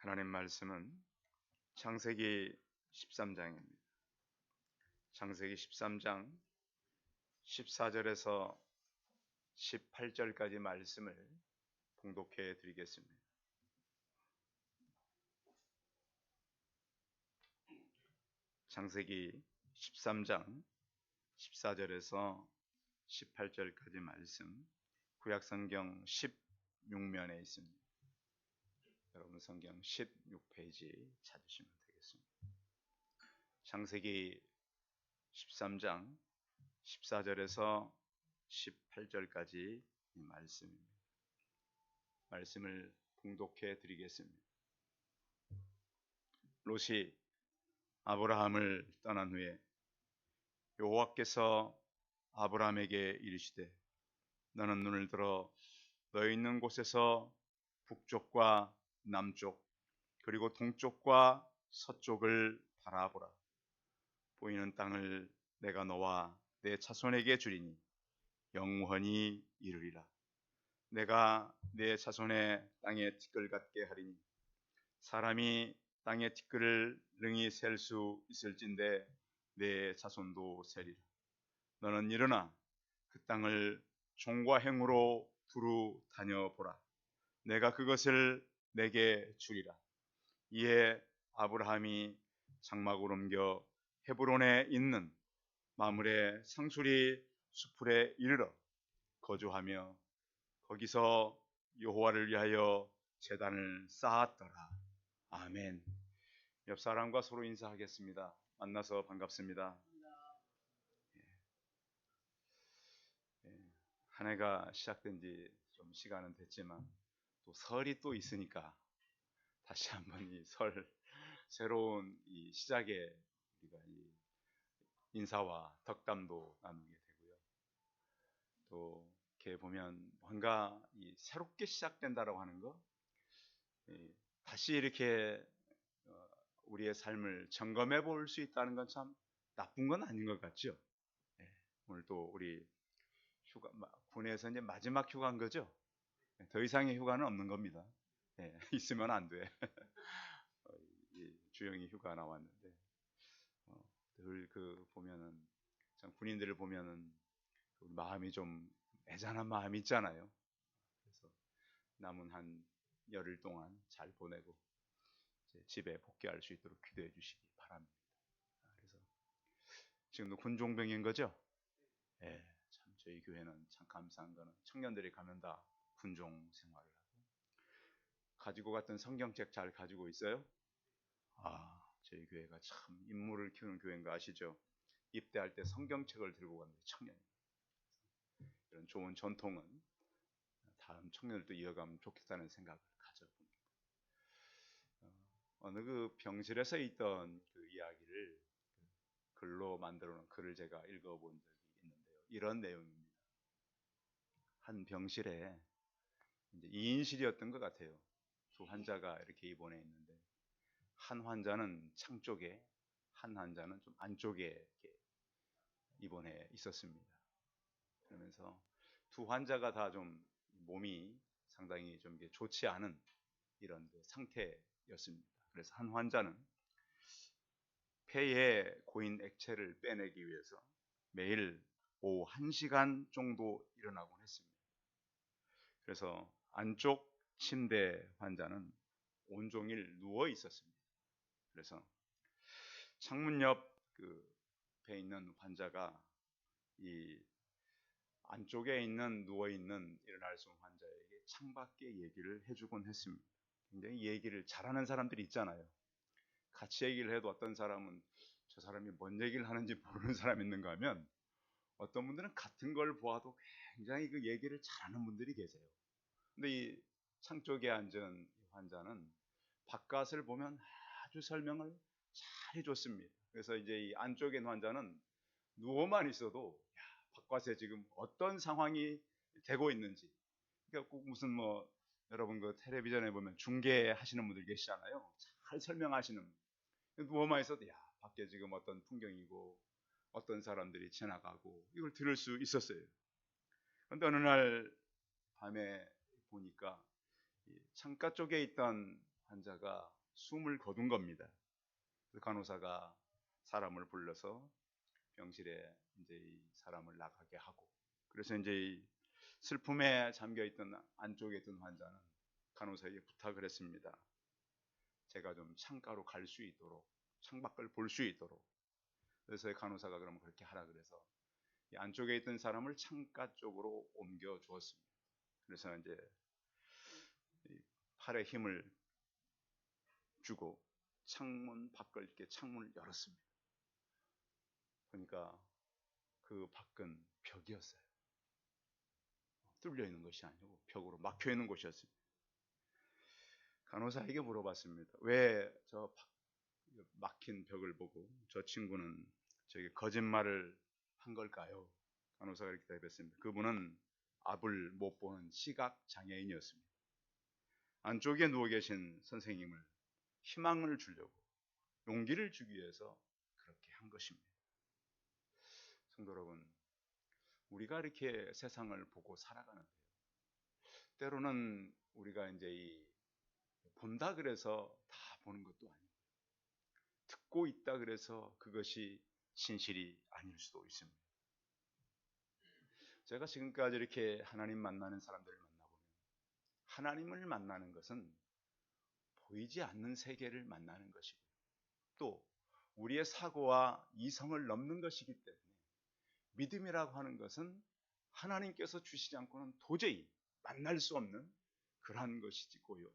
하나님 말씀은 창세기 13장입니다. 창세기 13장 14절에서 18절까지 말씀을 봉독해 드리겠습니다. 창세기 13장 14절에서 18절까지 말씀, 구약성경 16면에 있습니다. 여러분 성경 16페이지 찾으시면 되겠습니다. 창세기 13장 14절에서 18절까지 이 말씀입니다. 말씀을 봉독해 드리겠습니다. 롯이 아브라함을 떠난 후에 여호와께서 아브라함에게 이르시되 너는 눈을 들어 너 있는 곳에서 북쪽과 남쪽 그리고 동쪽과 서쪽을 바라보라. 보이는 땅을 내가 너와 내 자손에게 주리니 영원히 이르리라. 내가 내 자손의 땅에 티끌 같게 하리니 사람이 땅의 티끌을 능히 셀 수 있을진데 내 자손도 세리라. 너는 일어나 그 땅을 종과 행으로 두루 다녀보라. 내가 그것을 내게 주리라. 이에 아브라함이 장막을 옮겨 헤브론에 있는 마므레 상수리 수풀에 이르러 거주하며 거기서 여호와를 위하여 제단을 쌓았더라. 아멘. 옆 사람과 서로 인사하겠습니다. 만나서 반갑습니다. 한 해가 시작된 지 좀 시간은 됐지만 또 설이 또 있으니까 다시 한번 이 설 새로운 이 시작에 우리가 이 인사와 덕담도 나누게 되고요. 또 이렇게 보면 뭔가 이 새롭게 시작된다라고 하는 거, 다시 이렇게 우리의 삶을 점검해 볼 수 있다는 건 참 나쁜 건 아닌 것 같죠. 오늘 또 우리 휴가, 군에서 이제 마지막 휴가인 거죠. 더 이상의 휴가는 없는 겁니다. 있으면 안 돼. 주영이 휴가 나왔는데 늘 그 보면은 참 군인들을 보면은 마음이 좀 애잔한 마음이 있잖아요. 그래서 남은 한 열흘 동안 잘 보내고 이제 집에 복귀할 수 있도록 기도해 주시기 바랍니다. 그래서 지금도 군종병인 거죠? 참 저희 교회는 참 감사한 거는 청년들이 가면 다 군종 생활을 하고 가지고 갔던 성경책 잘 가지고 있어요? 저희 교회가 참 인물을 키우는 교회인 거 아시죠? 입대할 때 성경책을 들고 가는 청년입니다. 이런 좋은 전통은 다음 청년들도 이어가면 좋겠다는 생각을 가져봅니다. 어느 그 병실에서 있던 그 이야기를 글로 만들어 놓은 글을 제가 읽어본 적이 있는데요. 이런 내용입니다. 한 병실에 이제 2인실이었던 것 같아요. 두 환자가 이렇게 입원해 있는데 한 환자는 창 쪽에, 한 환자는 좀 안쪽에 이렇게 입원해 있었습니다. 그러면서 두 환자가 다 좀 몸이 상당히 좀 좋지 않은 이런 상태였습니다. 그래서 한 환자는 폐에 고인 액체를 빼내기 위해서 매일 오후 1시간 정도 일어나곤 했습니다. 그래서 안쪽 침대 환자는 온종일 누워 있었습니다. 그래서 창문 옆 그 배 있는 환자가 이 안쪽에 있는 누워 있는 일어날 수 없는 환자에게 창밖에 얘기를 해주곤 했습니다. 굉장히 얘기를 잘하는 사람들이 있잖아요. 같이 얘기를 해도 어떤 사람은 저 사람이 뭔 얘기를 하는지 모르는 사람이 있는가 하면 어떤 분들은 같은 걸 보아도 굉장히 그 얘기를 잘하는 분들이 계세요. 근데 이 창 쪽에 앉은 환자는 바깥을 보면 아주 설명을 잘 해줬습니다. 그래서 이제 이 안쪽에 있는 환자는 누워만 있어도 바깥에 지금 어떤 상황이 되고 있는지, 그러니까 꼭 무슨 여러분 그 텔레비전에 보면 중계하시는 분들 계시잖아요. 잘 설명하시는. 누워만 있어도 밖에 지금 어떤 풍경이고 어떤 사람들이 지나가고 이걸 들을 수 있었어요. 그런데 어느 날 밤에 보니까 창가 쪽에 있던 환자가 숨을 거둔 겁니다. 그래서 간호사가 사람을 불러서 병실에 이제 이 사람을 나가게 하고, 그래서 이제 이 슬픔에 잠겨 있던 안쪽에 있던 환자는 간호사에게 부탁을 했습니다. 제가 좀 창가로 갈 수 있도록, 창밖을 볼 수 있도록. 그래서 간호사가 그러면 그렇게 하라 그래서 이 안쪽에 있던 사람을 창가 쪽으로 옮겨 주었습니다. 그래서 이제 팔에 힘을 주고 창문 밖을 이렇게 창문을 열었습니다. 그러니까 그 밖은 벽이었어요. 뚫려 있는 것이 아니고 벽으로 막혀 있는 곳이었습니다. 간호사에게 물어봤습니다. 왜 저 막힌 벽을 보고 저 친구는 저기 거짓말을 한 걸까요? 간호사가 이렇게 대답했습니다. 그분은 앞을 못 보는 시각 장애인이었습니다. 안쪽에 누워 계신 선생님을 희망을 주려고, 용기를 주기 위해서 그렇게 한 것입니다. 성도 여러분, 우리가 이렇게 세상을 보고 살아가는데요, 때로는 우리가 이제 본다 그래서 다 보는 것도 아니고, 듣고 있다 그래서 그것이 진실이 아닐 수도 있습니다. 제가 지금까지 이렇게 하나님 만나는 사람들을 만나보면, 하나님을 만나는 것은 보이지 않는 세계를 만나는 것이고, 또 우리의 사고와 이성을 넘는 것이기 때문에 믿음이라고 하는 것은 하나님께서 주시지 않고는 도저히 만날 수 없는 그러한 것이고요.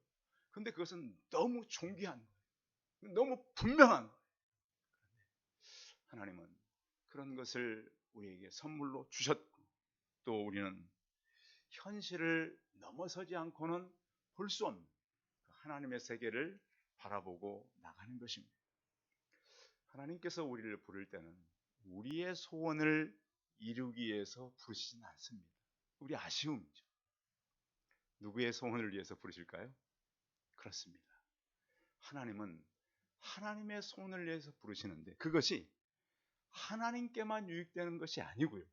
그런데 그것은 너무 존귀한 거예요. 너무 분명한 거예요. 하나님은 그런 것을 우리에게 선물로 주셨고, 또 우리는 현실을 넘어서지 않고는 볼 수 없는 하나님의 세계를 바라보고 나가는 것입니다. 하나님께서 우리를 부를 때는 우리의 소원을 이루기 위해서 부르시진 않습니다. 우리 아쉬움이죠. 누구의 소원을 위해서 부르실까요? 그렇습니다. 하나님은 하나님의 소원을 위해서 부르시는데, 그것이 하나님께만 유익되는 것이 아니고요,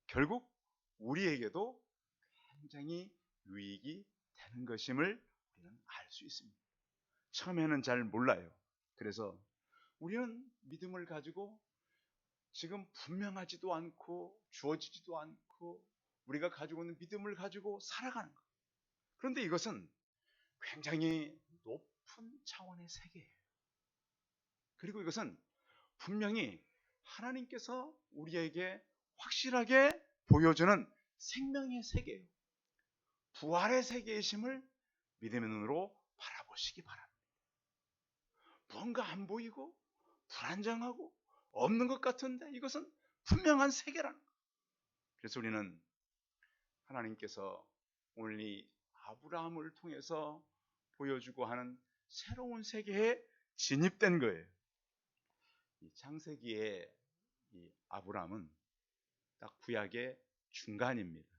결국 우리에게도 굉장히 유익이 되는 것임을 우리는 알 수 있습니다. 처음에는 잘 몰라요. 그래서 우리는 믿음을 가지고 지금 분명하지도 않고 주어지지도 않고 우리가 가지고 있는 믿음을 가지고 살아가는 거예요. 그런데 이것은 굉장히 높은 차원의 세계예요. 그리고 이것은 분명히 하나님께서 우리에게 확실하게 보여주는 생명의 세계예요. 부활의 세계이심을 믿음의 눈으로 바라보시기 바랍니다. 뭔가 안 보이고 불안정하고 없는 것 같은데 이것은 분명한 세계라는 거예요. 그래서 우리는 하나님께서 오늘 이 아브라함을 통해서 보여주고 하는 새로운 세계에 진입된 거예요. 이 창세기에 이 아브라함은 딱 구약의 중간입니다.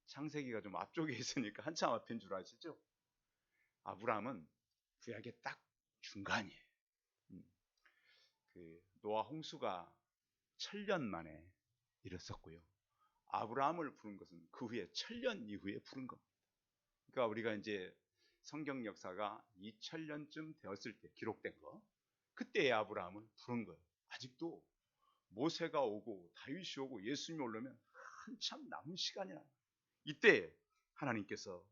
창세기가 좀 앞쪽에 있으니까 한참 앞인 줄 아시죠? 아브라함은 구약의 딱 중간이에요. 그 노아 홍수가 1000년 만에 일었었고요. 아브라함을 부른 것은 그 후에 1000년 이후에 부른 겁니다. 그러니까 우리가 이제 성경 역사가 2000년쯤 되었을 때 기록된 거, 그때의 아브라함을 부른 거예요. 아직도 모세가 오고 다윗이 오고 예수님이 오려면 한참 남은 시간이라. 이때 하나님께서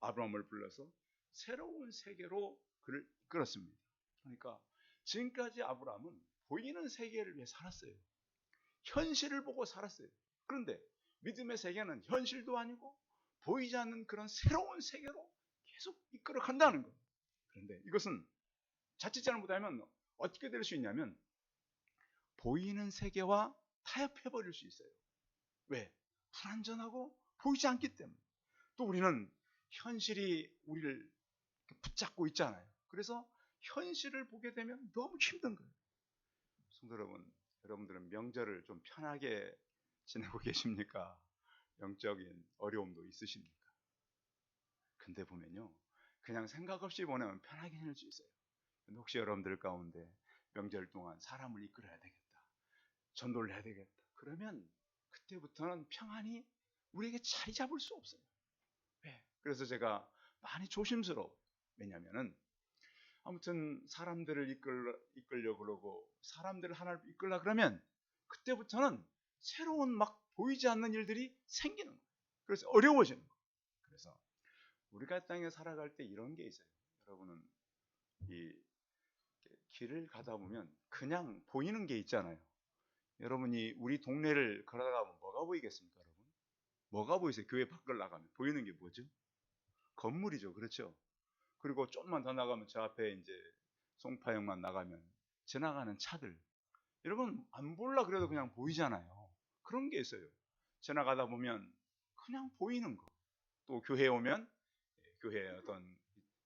아브라함을 불러서 새로운 세계로 그를 이끌었습니다. 그러니까 지금까지 아브라함은 보이는 세계를 위해 살았어요. 현실을 보고 살았어요. 그런데 믿음의 세계는 현실도 아니고 보이지 않는 그런 새로운 세계로 계속 이끌어 간다는 거예요. 그런데 이것은 자칫 잘못하면 어떻게 될 수 있냐면 보이는 세계와 타협해버릴 수 있어요. 왜? 불완전하고 보이지 않기 때문에. 또 우리는 현실이 우리를 붙잡고 있잖아요. 그래서 현실을 보게 되면 너무 힘든 거예요. 성도 여러분, 여러분들은 명절을 좀 편하게 지내고 계십니까? 영적인 어려움도 있으십니까? 근데 보면요, 그냥 생각 없이 보내면 편하게 지낼 수 있어요. 근데 혹시 여러분들 가운데 명절 동안 사람을 이끌어야 되겠다, 전도를 해야 되겠다, 그러면 그때부터는 평안이 우리에게 자리 잡을 수 없어요. 왜? 그래서 제가 많이 조심스러워요. 왜냐하면 아무튼 사람들을 이끌려고 그러고 사람들을 하나를 이끌려 그러면 그때부터는 새로운 막 보이지 않는 일들이 생기는 거예요. 그래서 어려워지는 거예요. 그래서 우리가 땅에 살아갈 때 이런 게 있어요. 여러분은 이 길을 가다 보면 그냥 보이는 게 있잖아요. 여러분이 우리 동네를 걸어가면 뭐가 보이겠습니까, 여러분? 뭐가 보이세요? 교회 밖을 나가면 보이는 게 뭐죠? 건물이죠, 그렇죠? 그리고 좀만 더 나가면 저 앞에 이제 송파역만 나가면 지나가는 차들. 여러분 안 볼라 그래도 그냥 보이잖아요. 그런 게 있어요. 지나가다 보면 그냥 보이는 거. 또 교회에 오면 교회에 어떤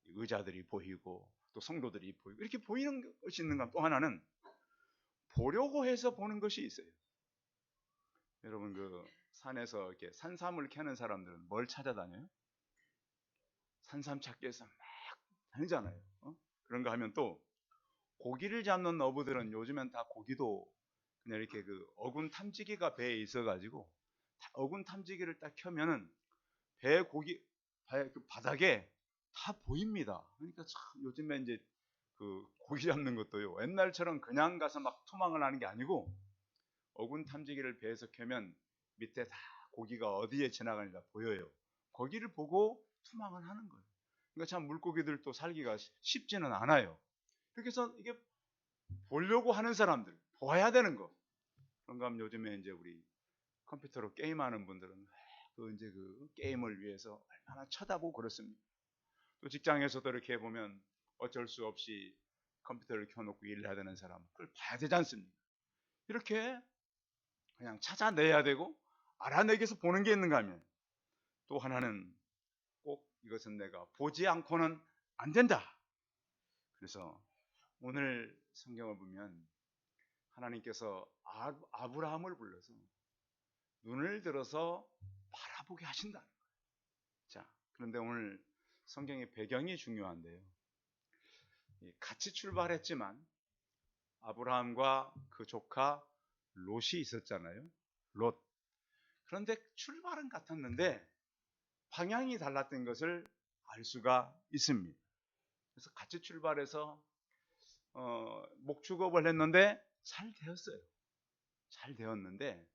의자들이 보이고 또 성도들이 보이고 이렇게 보이는 것이 있는가. 또 하나는 보려고 해서 보는 것이 있어요. 여러분 그 산에서 이렇게 산삼을 캐는 사람들은 뭘 찾아다녀요? 산삼 찾기 위해서 막 다니잖아요. 그런가 하면 또 고기를 잡는 어부들은 요즘엔 다 고기도 그냥 이렇게 그 어군 탐지기가 배에 있어가지고 어군 탐지기를 딱 켜면은 배 고기 그 바닥에 다 보입니다. 그러니까 참 요즘에 이제 그 고기 잡는 것도요. 옛날처럼 그냥 가서 막 투망을 하는 게 아니고 어군 탐지기를 배에서 켜면 밑에 다 고기가 어디에 지나가는지 다 보여요. 거기를 보고 투망을 하는 거예요. 그러니까 참 물고기들도 살기가 쉽지는 않아요. 그렇게 해서 이게 보려고 하는 사람들, 봐야 되는 거. 그런가 하면 요즘에 이제 우리 컴퓨터로 게임하는 분들은 이제 그 게임을 위해서 얼마나 쳐다보고 그렇습니까? 또 직장에서도 이렇게 보면 어쩔 수 없이 컴퓨터를 켜놓고 일을 해야 되는 사람, 그걸 봐야 되지 않습니까? 이렇게 그냥 찾아내야 되고 알아내기 위해서 보는 게 있는가 하면 또 하나는 꼭 이것은 내가 보지 않고는 안 된다. 그래서 오늘 성경을 보면 하나님께서 아브라함을 불러서 눈을 들어서 바라보게 하신다는 거예요. 자, 그런데 오늘 성경의 배경이 중요한데요. 같이 출발했지만 아브라함과 그 조카 롯이 있었잖아요. 롯. 그런데 출발은 같았는데 방향이 달랐던 것을 알 수가 있습니다. 그래서 같이 출발해서 목축업을 했는데 잘 되었어요. 잘 되었는데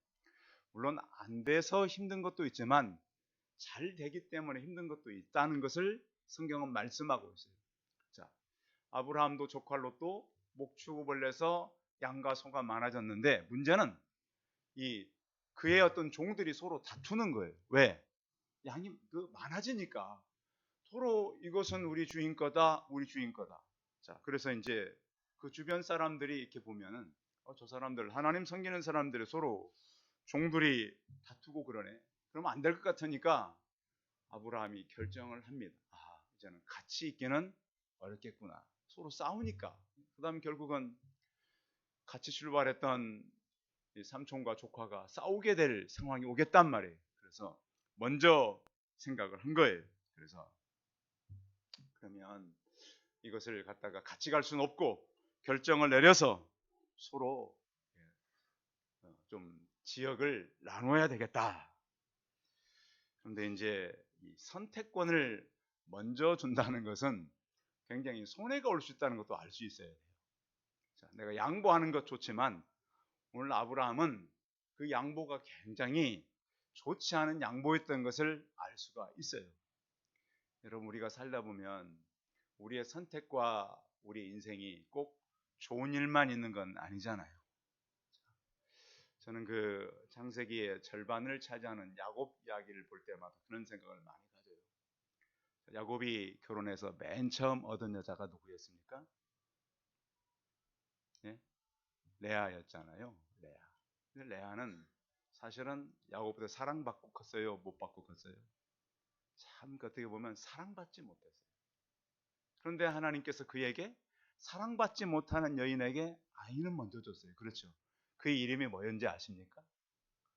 물론 안 돼서 힘든 것도 있지만 잘 되기 때문에 힘든 것도 있다는 것을 성경은 말씀하고 있어요. 자, 아브라함도 조카 롯도 목축업을 해서 양과 소가 많아졌는데 문제는 그의 어떤 종들이 서로 다투는 거예요. 왜? 양이 많아지니까 서로 이것은 우리 주인 거다, 우리 주인 거다. 자, 그래서 이제 그 주변 사람들이 이렇게 보면은 저 사람들 하나님 섬기는 사람들이 서로 종들이 다투고 그러네. 그러면 안 될 것 같으니까 아브라함이 결정을 합니다. 이제는 같이 있기는 어렵겠구나. 서로 싸우니까. 그 다음 결국은 같이 출발했던 이 삼촌과 조카가 싸우게 될 상황이 오겠단 말이에요. 그래서 먼저 생각을 한 거예요. 그래서 그러면 이것을 갖다가 같이 갈 수는 없고 결정을 내려서 서로 좀 지역을 나눠야 되겠다. 그런데 이제 이 선택권을 먼저 준다는 것은 굉장히 손해가 올 수 있다는 것도 알 수 있어야 돼요. 자, 내가 양보하는 것 좋지만 오늘 아브라함은 그 양보가 굉장히 좋지 않은 양보였던 것을 알 수가 있어요. 여러분 우리가 살다 보면 우리의 선택과 우리 인생이 꼭 좋은 일만 있는 건 아니잖아요. 저는 그 창세기의 절반을 차지하는 야곱 이야기를 볼 때마다 그런 생각을 많이 가져요. 야곱이 결혼해서 맨 처음 얻은 여자가 누구였습니까? 예? 레아였잖아요. 레아. 근데 레아는 사실은 야곱보다 사랑받고 컸어요? 못 받고 컸어요? 참 어떻게 보면 사랑받지 못했어요. 그런데 하나님께서 그에게 사랑받지 못하는 여인에게 아이는 먼저 줬어요. 그렇죠? 그의 이름이 뭐였는지 아십니까?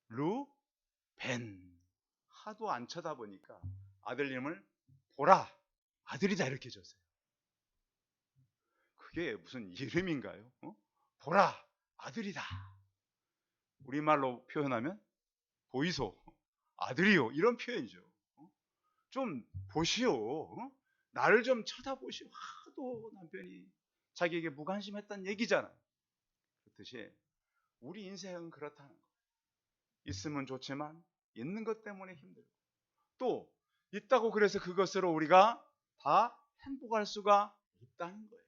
루벤. 하도 안 쳐다보니까 아들 이름을 보라, 아들이다 이렇게 줬어요. 그게 무슨 이름인가요? 보라, 아들이다. 우리말로 표현하면 보이소, 아들이요 이런 표현이죠. 좀 보시오. 나를 좀 쳐다보시오. 하도 남편이 자기에게 무관심했다는 얘기잖아요. 그렇듯이 우리 인생은 그렇다는 거. 있으면 좋지만 있는 것 때문에 힘들고, 또 있다고 그래서 그것으로 우리가 다 행복할 수가 있다는 거예요.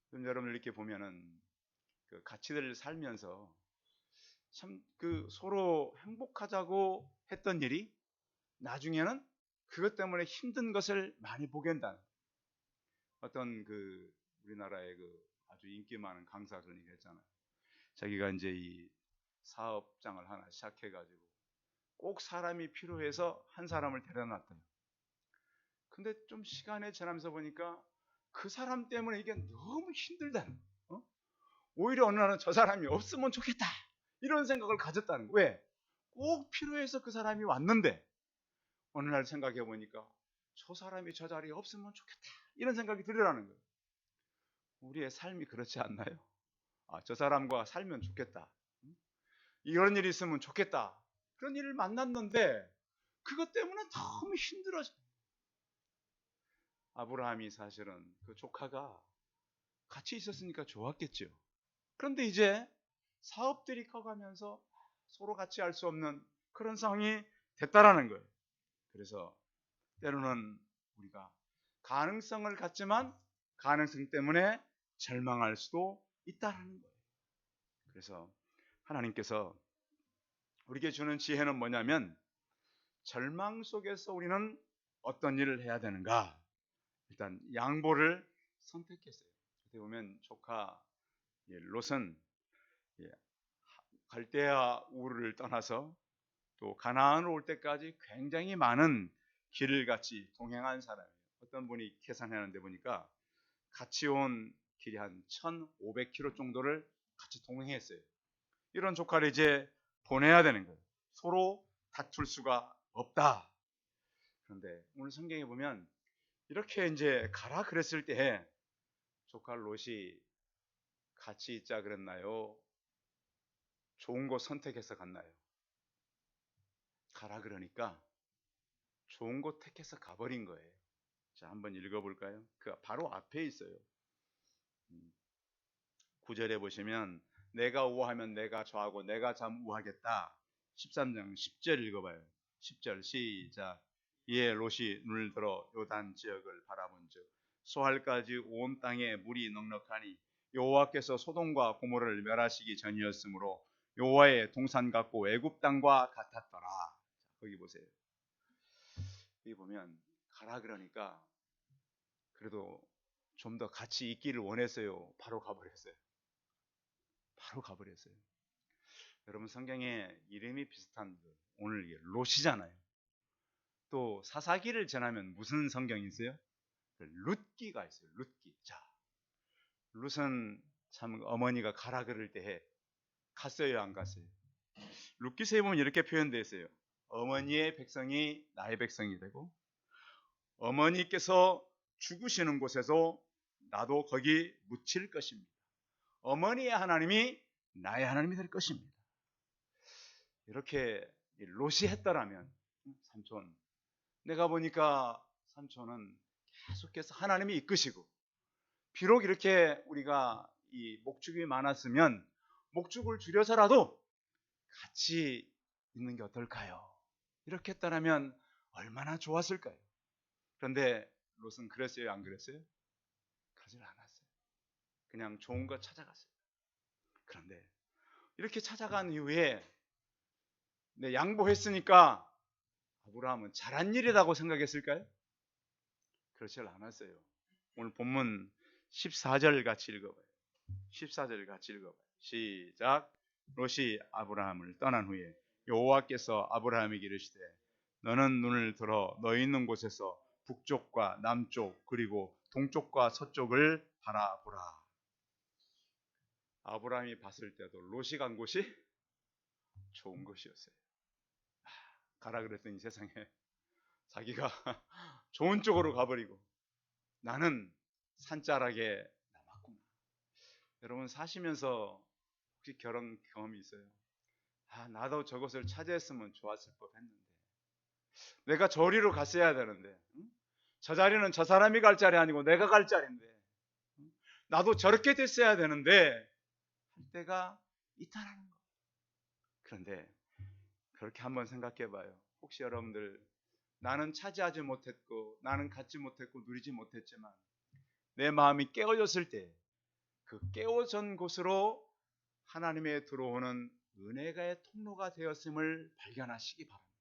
그럼 여러분들 이렇게 보면은 그 가치들을 살면서 참 그 서로 행복하자고 했던 일이 나중에는 그것 때문에 힘든 것을 많이 보게 된다는, 어떤 그 우리나라의 그 아주 인기 많은 강사 그런 얘기 했잖아요. 자기가 이제 이 사업장을 하나 시작해가지고 꼭 사람이 필요해서 한 사람을 데려놨대요. 근데 좀 시간이 지나면서 보니까 그 사람 때문에 이게 너무 힘들다는 거예요. 오히려 어느 날은 저 사람이 없으면 좋겠다 이런 생각을 가졌다는 거예요. 왜? 꼭 필요해서 그 사람이 왔는데 어느 날 생각해 보니까 저 사람이 저 자리에 없으면 좋겠다 이런 생각이 들으라는 거예요. 우리의 삶이 그렇지 않나요? 저 사람과 살면 좋겠다, 이런 일이 있으면 좋겠다, 그런 일을 만났는데 그것 때문에 너무 힘들어져. 아브라함이 사실은 그 조카가 같이 있었으니까 좋았겠죠. 그런데 이제 사업들이 커가면서 서로 같이 할 수 없는 그런 상황이 됐다라는 거예요. 그래서 때로는 우리가 가능성을 갖지만 가능성 때문에 절망할 수도 있다라는 거예요. 그래서 하나님께서 우리에게 주는 지혜는 뭐냐면, 절망 속에서 우리는 어떤 일을 해야 되는가, 일단 양보를 선택했어요. 어떻게 보면 조카 롯은 갈대아 우르를 떠나서 또 가나안으로 올 때까지 굉장히 많은 길을 같이 동행한 사람이에요. 어떤 분이 계산하는데 보니까 같이 온 길이 한 1,500km 정도를 같이 동행했어요. 이런 조카를 이제 보내야 되는 거예요. 서로 다툴 수가 없다. 그런데 오늘 성경에 보면 이렇게 이제 가라 그랬을 때 조카 롯이 같이 있자 그랬나요? 좋은 곳 선택해서 갔나요? 가라 그러니까 좋은 곳 택해서 가버린 거예요. 자, 한번 읽어볼까요? 그 바로 앞에 있어요. 9절에 보시면 내가 우하면 내가 저하고 내가 참 우하겠다. 13장 10절 읽어봐요. 10절 시작. 이에 롯이 눈을 들어 요단 지역을 바라본즉 소할까지 온 땅에 물이 넉넉하니 여호와께서 소돔과 고모라를 멸하시기 전이었으므로 여호와의 동산 같고 애굽 땅과 같았더라. 거기 보세요. 여기 보면 가라 그러니까 그래도 좀 더 같이 있기를 원했어요. 바로 가버렸어요. 바로 가버렸어요. 여러분 성경에 이름이 비슷한 오늘 이게 롯이잖아요. 또 사사기를 전하면 무슨 성경이 있어요? 룻기가 있어요. 룻기. 자, 룻은 참 어머니가 가라 그럴 때 갔어요, 안 갔어요? 룻기서에 보면 이렇게 표현되어 있어요. 어머니의 백성이 나의 백성이 되고 어머니께서 죽으시는 곳에서 나도 거기 묻힐 것입니다. 어머니의 하나님이 나의 하나님이 될 것입니다. 이렇게 롯이 했더라면 삼촌, 내가 보니까 삼촌은 계속해서 하나님이 이끄시고, 비록 이렇게 우리가 이 목축이 많았으면 목축을 줄여서라도 같이 있는 게 어떨까요? 이렇게 했다면 얼마나 좋았을까요? 그런데 롯은 그랬어요, 안 그랬어요? 그러질 않았어요. 그냥 좋은 거 찾아갔어요. 그런데 이렇게 찾아간 이후에 양보했으니까 아브라함은 잘한 일이라고 생각했을까요? 그렇지 않았어요. 오늘 본문 14절 같이 읽어봐요. 14절 같이 읽어봐요. 시작. 롯이 아브라함을 떠난 후에 여호와께서 아브라함에게 이르시되 너는 눈을 들어 너 있는 곳에서 북쪽과 남쪽 그리고 동쪽과 서쪽을 바라보라. 아브라함이 봤을 때도 롯이 간 곳이 좋은 곳이었어요. 가라 그랬더니 세상에 자기가 좋은 쪽으로 가버리고 나는 산자락에 남았구나. 여러분 사시면서 혹시 결혼 경험이 있어요? 나도 저것을 차지했으면 좋았을 법 했는데, 내가 저리로 갔어야 되는데, 저 자리는 저 사람이 갈 자리 아니고 내가 갈 자리인데, 나도 저렇게 됐어야 되는데 할 때가 있다라는 거. 그런데 그렇게 한번 생각해 봐요. 혹시 여러분들, 나는 차지하지 못했고 나는 갖지 못했고 누리지 못했지만 내 마음이 깨어졌을 때 그 깨어진 곳으로 하나님의 들어오는 은혜의 통로가 되었음을 발견하시기 바랍니다.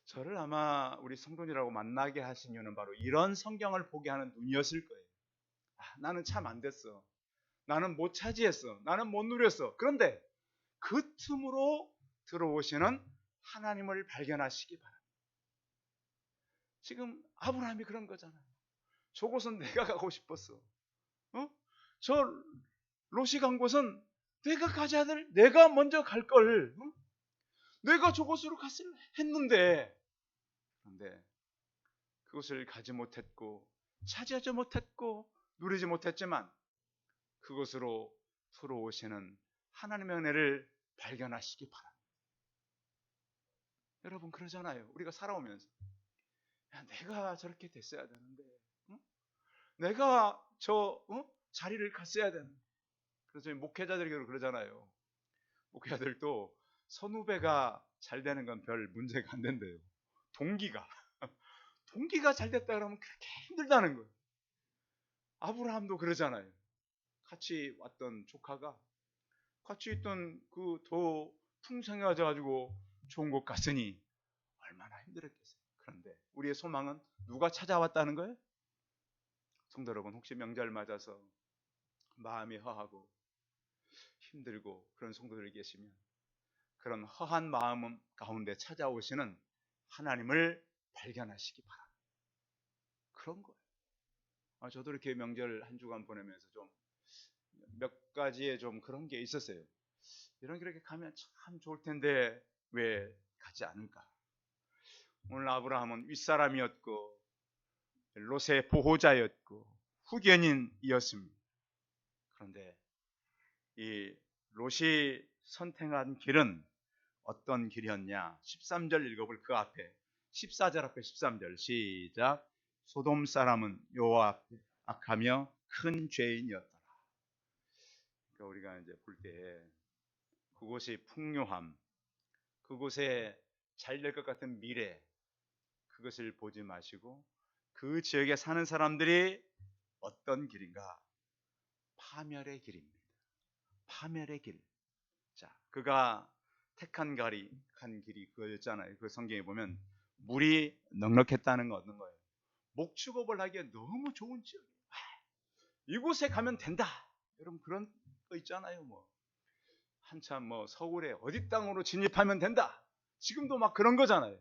저를 아마 우리 성도님이라고 만나게 하신 이유는 바로 이런 성경을 보게 하는 눈이었을 거예요. 나는 참 안 됐어. 나는 못 차지했어. 나는 못 누렸어. 그런데 그 틈으로 들어오시는 하나님을 발견하시기 바랍니다. 지금 아브라함이 그런 거잖아요. 저곳은 내가 가고 싶었어. 저 롯이 간 곳은 내가 가져야 될, 내가 먼저 갈 걸. 내가 저곳으로 갔을 했는데, 그런데 그것을 가지 못했고 차지하지 못했고 누리지 못했지만 그것으로 들어오시는 하나님의 은혜를 발견하시기 바랍니다. 여러분 그러잖아요. 우리가 살아오면서 내가 저렇게 됐어야 되는데, 내가 저 자리를 갔어야 되는데. 그래서 저희 목회자들이 그러잖아요. 목회자들도 선후배가 잘 되는 건 별 문제가 안 된대요. 동기가 잘 됐다 그러면 그렇게 힘들다는 거예요. 아브라함도 그러잖아요. 같이 왔던 조카가 같이 있던 그 더 풍성해져 가지고 좋은 곳 갔으니 얼마나 힘들었겠어요. 그런데 우리의 소망은 누가 찾아왔다는 거예요? 성도 여러분, 혹시 명절 맞아서 마음이 허하고 힘들고 그런 성도들이 계시면 그런 허한 마음 가운데 찾아오시는 하나님을 발견하시기 바랍니다. 그런 거예요. 저도 이렇게 명절 한 주간 보내면서 좀 몇 가지의 좀 그런 게 있었어요. 이런 길에 가면 참 좋을 텐데 왜 가지 않을까? 오늘 아브라함은 윗사람이었고 롯의 보호자였고 후견인이었습니다. 그런데 이 롯이 선택한 길은 어떤 길이었냐? 13절 읽어볼 그 앞에 14절 앞에 13절 시작. 소돔 사람은 여호와 앞에 악하며 큰 죄인이었더라. 그러니까 우리가 이제 볼 때 그곳이 풍요함, 그곳에 잘 될 것 같은 미래, 그것을 보지 마시고 그 지역에 사는 사람들이 어떤 길인가? 파멸의 길입니다. 파멸의 길. 자, 그가 택한 길이 그거였잖아요. 그 성경에 보면 물이 넉넉했다는 거 얻는 거예요. 목축업을 하기에 너무 좋은 지역. 이곳에 가면 된다. 여러분 그런 거 있잖아요. 뭐 한참 뭐 서울에 어디 땅으로 진입하면 된다. 지금도 막 그런 거잖아요.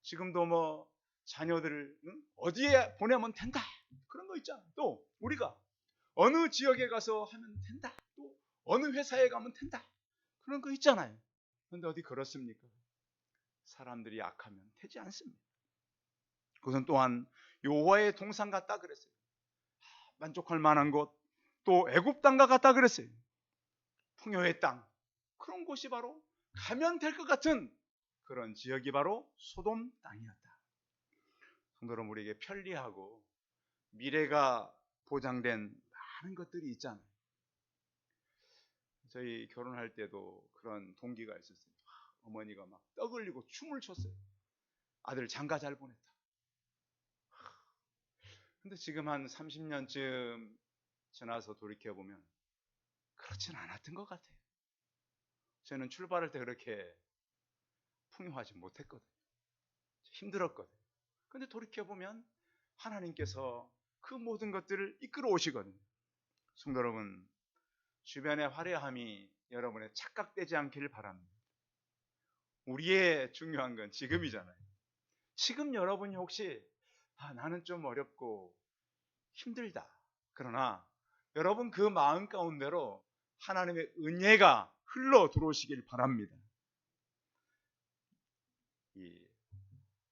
지금도 뭐 자녀들을 어디에 보내면 된다. 그런 거 있잖아요. 또 우리가 어느 지역에 가서 하면 된다. 또 어느 회사에 가면 된다. 그런 거 있잖아요. 그런데 어디 그렇습니까? 사람들이 악하면 되지 않습니다. 그것은 또한 여호와의 동산 같다 그랬어요. 만족할 만한 곳, 또 애굽 땅과 같다 그랬어요. 풍요의 땅, 그런 곳이 바로 가면 될 것 같은 그런 지역이 바로 소돔 땅이었다. 성도 여러분, 우리에게 편리하고 미래가 보장된 많은 것들이 있잖아요. 저희 결혼할 때도 그런 동기가 있었어요. 어머니가 막 떡 흘리고 춤을 췄어요. 아들 장가 잘 보냈다. 근데 지금 한 30년쯤 지나서 돌이켜보면 그렇진 않았던 것 같아요. 저는 출발할 때 그렇게 풍요하지 못했거든요. 힘들었거든요. 근데 돌이켜보면 하나님께서 그 모든 것들을 이끌어 오시거든요. 성도 여러분, 주변의 화려함이 여러분의 착각되지 않기를 바랍니다. 우리의 중요한 건 지금이잖아요. 지금 여러분이 혹시 나는 좀 어렵고 힘들다. 그러나 여러분 그 마음 가운데로 하나님의 은혜가 흘러 들어오시길 바랍니다. 이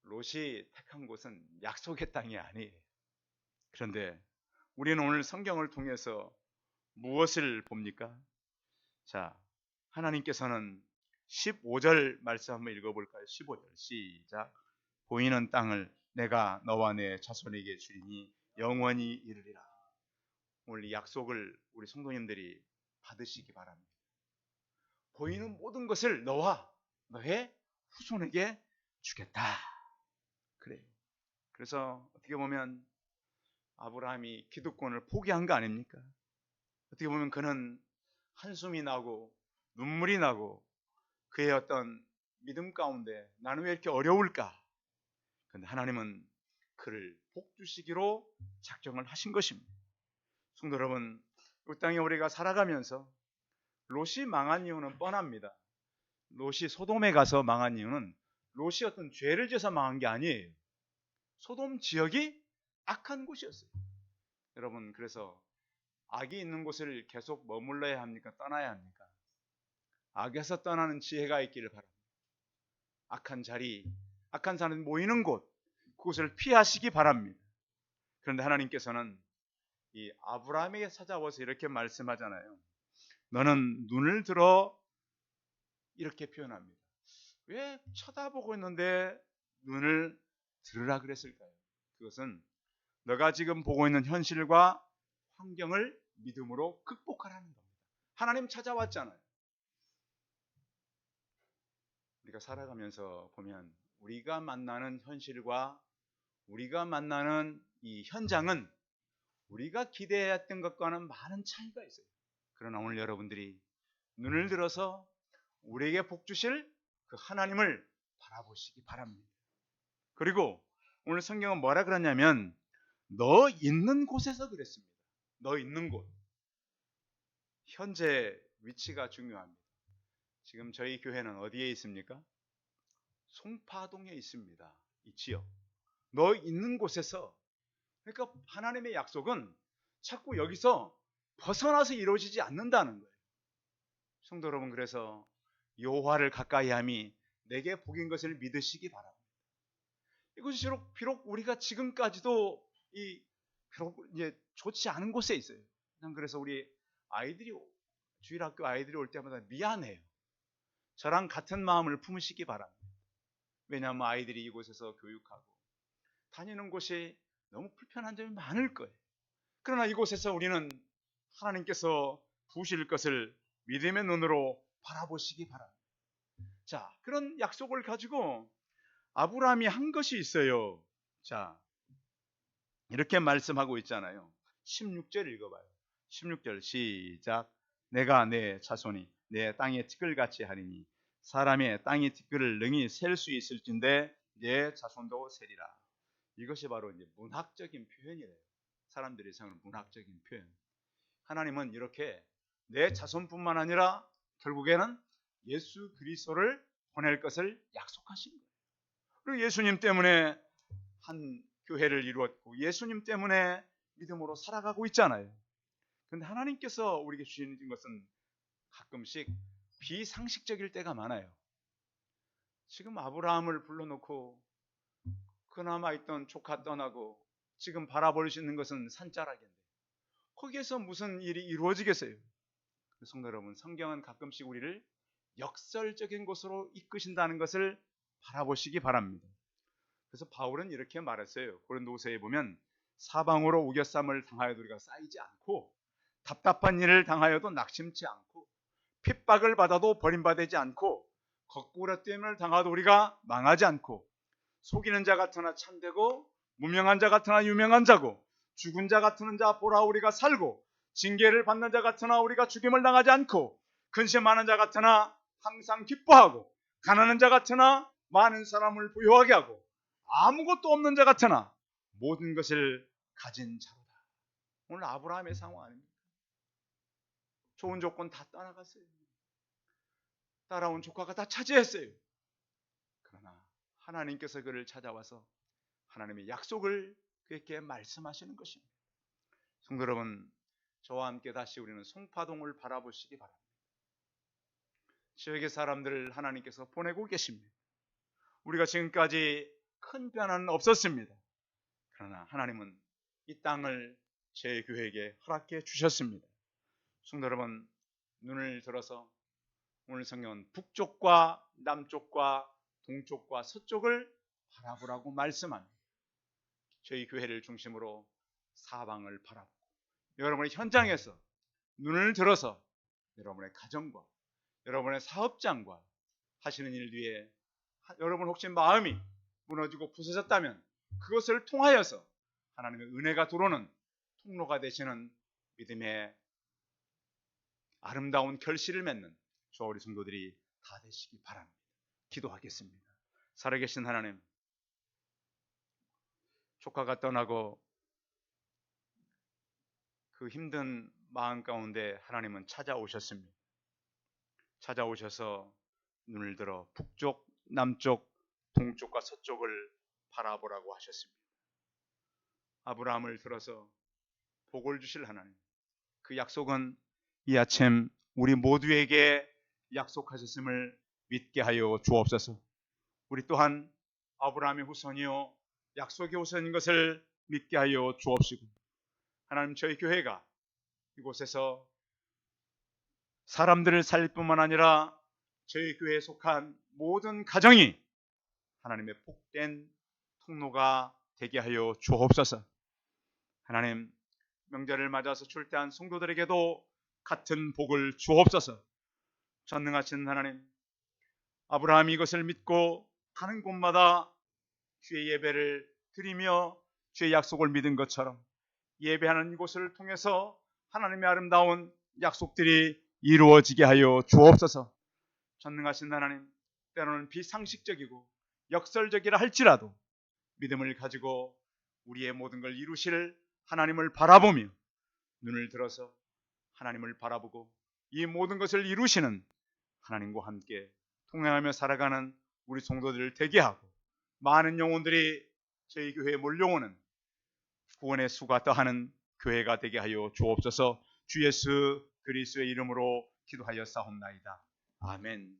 롯이 택한 곳은 약속의 땅이 아니에요. 그런데 우리는 오늘 성경을 통해서 무엇을 봅니까? 자, 하나님께서는 15절 말씀 한번 읽어볼까요? 15절 시작. 보이는 땅을 내가 너와 내 자손에게 주리니 영원히 이르리라. 오늘 이 약속을 우리 성도님들이 받으시기 바랍니다. 보이는 모든 것을 너와 너의 후손에게 주겠다. 그래요. 그래서 어떻게 보면 아브라함이 기득권을 포기한 거 아닙니까? 어떻게 보면 그는 한숨이 나고 눈물이 나고 그의 어떤 믿음 가운데 나는 왜 이렇게 어려울까? 그런데 하나님은 그를 복주시기로 작정을 하신 것입니다. 성도 여러분, 이 땅에 우리가 살아가면서 롯이 망한 이유는 뻔합니다. 롯이 소돔에 가서 망한 이유는 롯이 어떤 죄를 지어서 망한 게 아니에요. 소돔 지역이 악한 곳이었어요. 여러분, 그래서 악이 있는 곳을 계속 머물러야 합니까? 떠나야 합니까? 악에서 떠나는 지혜가 있기를 바랍니다. 악한 자리, 악한 사람 모이는 곳, 그곳을 피하시기 바랍니다. 그런데 하나님께서는 이 아브라함에게 찾아와서 이렇게 말씀하잖아요. 너는 눈을 들어, 이렇게 표현합니다. 왜 쳐다보고 있는데 눈을 들으라 그랬을까요? 그것은 너가 지금 보고 있는 현실과 환경을 믿음으로 극복하라는 겁니다. 하나님 찾아왔잖아요. 우리가 살아가면서 보면 우리가 만나는 현실과 우리가 만나는 이 현장은 우리가 기대했던 것과는 많은 차이가 있어요. 그러나 오늘 여러분들이 눈을 들어서 우리에게 복 주실 그 하나님을 바라보시기 바랍니다. 그리고 오늘 성경은 뭐라 그러냐면 너 있는 곳에서 그랬습니다. 너 있는 곳. 현재 위치가 중요합니다. 지금 저희 교회는 어디에 있습니까? 송파동에 있습니다. 이 지역. 너 있는 곳에서. 그러니까 하나님의 약속은 자꾸 여기서 벗어나서 이루어지지 않는다는 거예요. 성도 여러분, 그래서 여호와를 가까이함이 내게 복인 것을 믿으시기 바랍니다. 이것이 비록 우리가 지금까지도 비록 이제 좋지 않은 곳에 있어요. 그래서 우리 아이들이 주일학교 아이들이 올 때마다 미안해요. 저랑 같은 마음을 품으시기 바랍니다. 왜냐하면 아이들이 이곳에서 교육하고 다니는 곳이 너무 불편한 점이 많을 거예요. 그러나 이곳에서 우리는 하나님께서 부으실 것을 믿음의 눈으로 바라보시기 바랍니다. 자, 그런 약속을 가지고 아브라함이 한 것이 있어요. 자, 이렇게 말씀하고 있잖아요. 16절 읽어봐요. 16절 시작. 내가 내 자손이 내 땅의 티끌같이 하리니 사람의 땅의 티끌을 능히 셀 수 있을진데 내 자손도 세리라. 이것이 바로 이제 문학적인 표현이래요. 사람들이 생각하는 문학적인 표현. 하나님은 이렇게 내 자손뿐만 아니라 결국에는 예수 그리스도를 보낼 것을 약속하신 거예요. 그리고 예수님 때문에 한 교회를 이루었고 예수님 때문에 믿음으로 살아가고 있잖아요. 그런데 하나님께서 우리에게 주시는 것은 가끔씩 비상식적일 때가 많아요. 지금 아브라함을 불러놓고 그나마 있던 조카 떠나고 지금 바라볼 수 있는 것은 산자락인데 거기에서 무슨 일이 이루어지겠어요? 성도 여러분, 성경은 가끔씩 우리를 역설적인 곳으로 이끄신다는 것을 바라보시기 바랍니다. 그래서 바울은 이렇게 말했어요. 고린도후서에 보면 사방으로 우겨쌈을 당하여도 우리가 쌓이지 않고 답답한 일을 당하여도 낙심치 않고 핍박을 받아도 버림받지 않고 거꾸라뜨림을 당하도 우리가 망하지 않고 속이는 자 같으나 참되고 무명한 자 같으나 유명한 자고 죽은 자 같은 자 보라 우리가 살고 징계를 받는 자 같으나 우리가 죽임을 당하지 않고 근심하는 자 같으나 항상 기뻐하고 가난한 자 같으나 많은 사람을 부유하게 하고 아무것도 없는 자 같으나 모든 것을 가진 자로다. 오늘 아브라함의 상황 아닙니까? 좋은 조건 다 떠나갔어요. 따라온 조카가 다 차지했어요. 그러나 하나님께서 그를 찾아와서 하나님의 약속을 그에게 말씀하시는 것입니다. 성도 여러분, 저와 함께 다시 우리는 송파동을 바라보시기 바랍니다. 지역의 사람들을 하나님께서 보내고 계십니다. 우리가 지금까지 큰 변화는 없었습니다. 그러나 하나님은 이 땅을 제 교회에게 허락해 주셨습니다. 성도 여러분, 눈을 들어서 오늘 성경은 북쪽과 남쪽과 동쪽과 서쪽을 바라보라고 말씀합니다. 저희 교회를 중심으로 사방을 바라보고 여러분의 현장에서 눈을 들어서 여러분의 가정과 여러분의 사업장과 하시는 일 위에 여러분 혹시 마음이 무너지고 부서졌다면 그것을 통하여서 하나님의 은혜가 들어오는 통로가 되시는 믿음의 아름다운 결실을 맺는 저와 우리 성도들이 다 되시기 바랍니다. 기도하겠습니다. 살아계신 하나님, 조카가 떠나고 그 힘든 마음 가운데 하나님은 찾아오셨습니다. 찾아오셔서 눈을 들어 북쪽, 남쪽, 동쪽과 서쪽을 바라보라고 하셨습니다. 아브라함을 들어서 복을 주실 하나님, 그 약속은 이 아침 우리 모두에게 약속하셨음을 믿게 하여 주옵소서. 우리 또한 아브라함의 후손이요 약속의 후손인 것을 믿게 하여 주옵시고, 하나님 저희 교회가 이곳에서 사람들을 살릴 뿐만 아니라 저희 교회에 속한 모든 가정이 하나님의 복된 통로가 되게 하여 주옵소서. 하나님, 명절을 맞아서 출대한 성도들에게도 같은 복을 주옵소서. 전능하신 하나님, 아브라함이 이것을 믿고 가는 곳마다 주의 예배를 드리며 주의 약속을 믿은 것처럼 예배하는 이곳을 통해서 하나님의 아름다운 약속들이 이루어지게 하여 주옵소서. 전능하신 하나님, 때로는 비상식적이고 역설적이라 할지라도 믿음을 가지고 우리의 모든 걸 이루실 하나님을 바라보며 눈을 들어서 하나님을 바라보고 이 모든 것을 이루시는 하나님과 함께 통행하며 살아가는 우리 성도들을 되게 하고, 많은 영혼들이 저희 교회에 몰려오는 구원의 수가 더하는 교회가 되게 하여 주옵소서. 주 예수 그리스도의 이름으로 기도하여 싸움나이다. 아멘.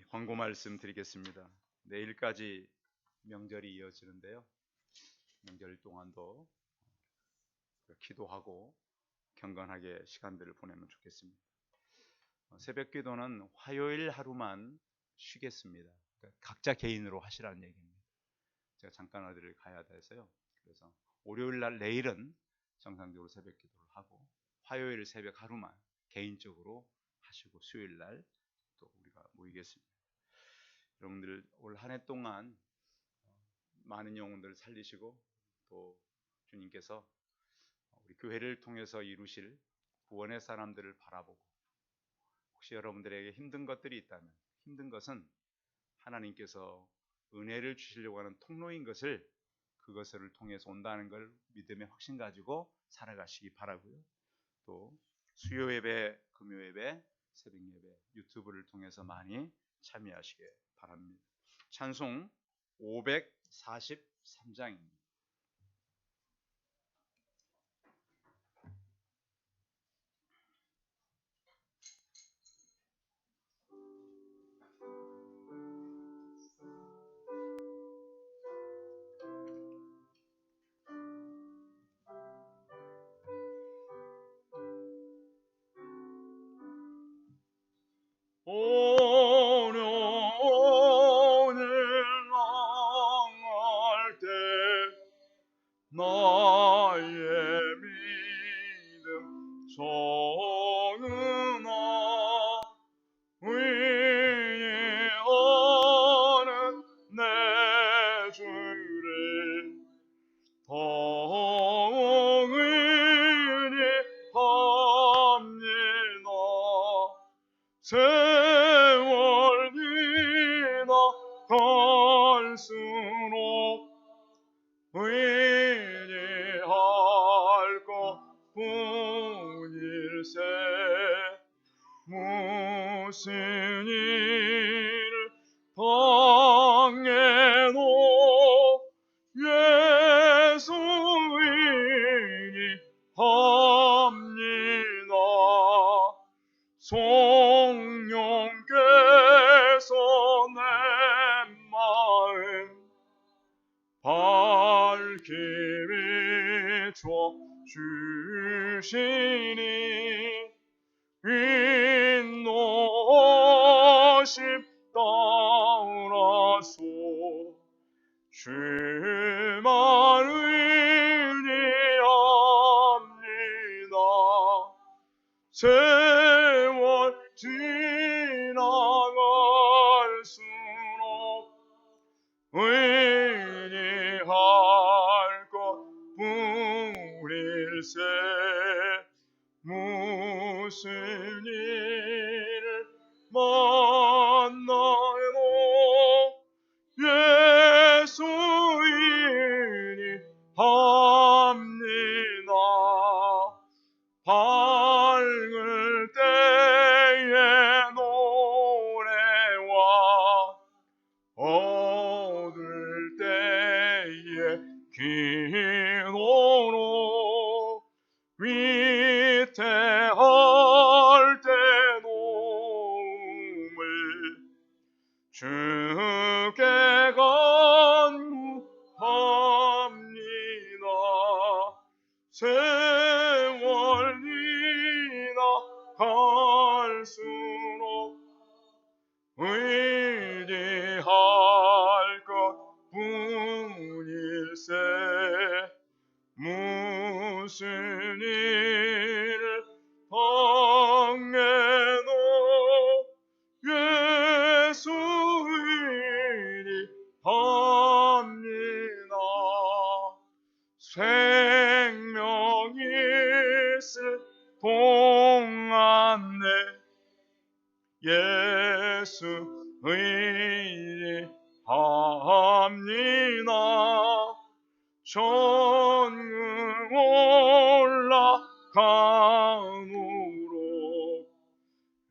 광고 말씀 드리겠습니다. 내일까지 명절이 이어지는데요, 명절 동안도 기도하고 경건하게 시간들을 보내면 좋겠습니다. 새벽 기도는 화요일 하루만 쉬겠습니다. 그러니까 각자 개인으로 하시라는 얘기입니다. 제가 잠깐 어디를 가야 돼서요. 그래서 월요일 날 내일은 정상적으로 새벽 기도를 하고 화요일 새벽 하루만 개인적으로 하시고 수요일 날 또 우리가 모이겠습니다. 여러분들 올 한 해 동안 많은 영혼들을 살리시고 또 주님께서 우리 교회를 통해서 이루실 구원의 사람들을 바라보고, 혹시 여러분들에게 힘든 것들이 있다면 힘든 것은 하나님께서 은혜를 주시려고 하는 통로인 것을, 그것을 통해서 온다는 걸 믿음의 확신 가지고 살아가시기 바라고요. 또 수요 예배, 금요 예배, 새벽 예배 유튜브를 통해서 많이 참여하시기 바랍니다. 찬송 543장입니다. 어려움을 당할 때 나의 믿음 정은아 의하는 내 주를 더욱 의뢰합니다. 세월 지나갈수록 의뢰할 것뿐일세. 무슨 일을 당해도 예수 의뢰합니다. 성령께서 내 마음 밝히 비춰 주시니 인노하심 따라서 세월 지나갈수록 의리할 것뿐일세. 무슨 일을 만나도 예수 인이합니다. 밝을 때의 노래와 어두울 때의 기도로 위태할 때 도움을 주께 간구합니다. 세월이나 갈수록 의리할 것뿐일세. 무슨 일을 당해도 예수 인이합니다. 생명이 있을 동안에 예수 인이합니다. 전능 올라감으로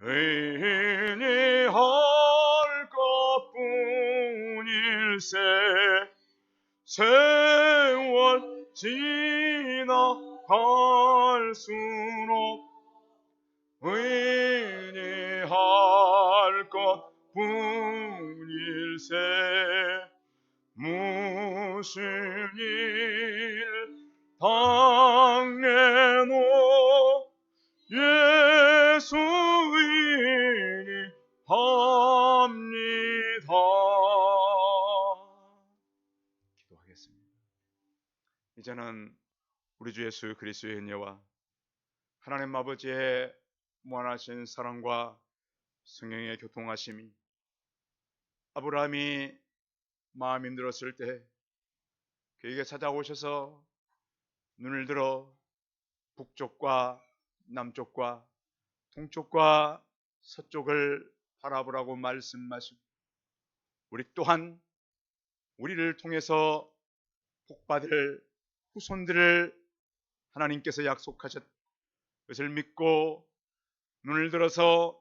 의인이 할 것뿐일세. 세월 지나갈수록 의인이 할 것뿐일세. 무슨 일 당해도 예수 인이합니다. 기도하겠습니다. 이제는 우리 주 예수 그리스도의 은혜와 하나님 아버지의 무한하신 사랑과 성령의 교통하심이 아브라함이 마음이 힘들었을 때 그에게 찾아오셔서 눈을 들어 북쪽과 남쪽과 동쪽과 서쪽을 바라보라고 말씀하시고 우리 또한 우리를 통해서 복받을 후손들을 하나님께서 약속하셨 것을 믿고 눈을 들어서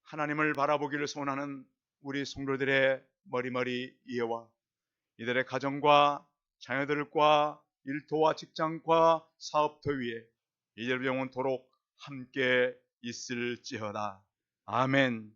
하나님을 바라보기를 소원하는 우리 성도들의 머리머리 이해와 이들의 가정과 자녀들과 일터와 직장과 사업터 위에 이제로 영원토록 함께 있을지어다. 아멘.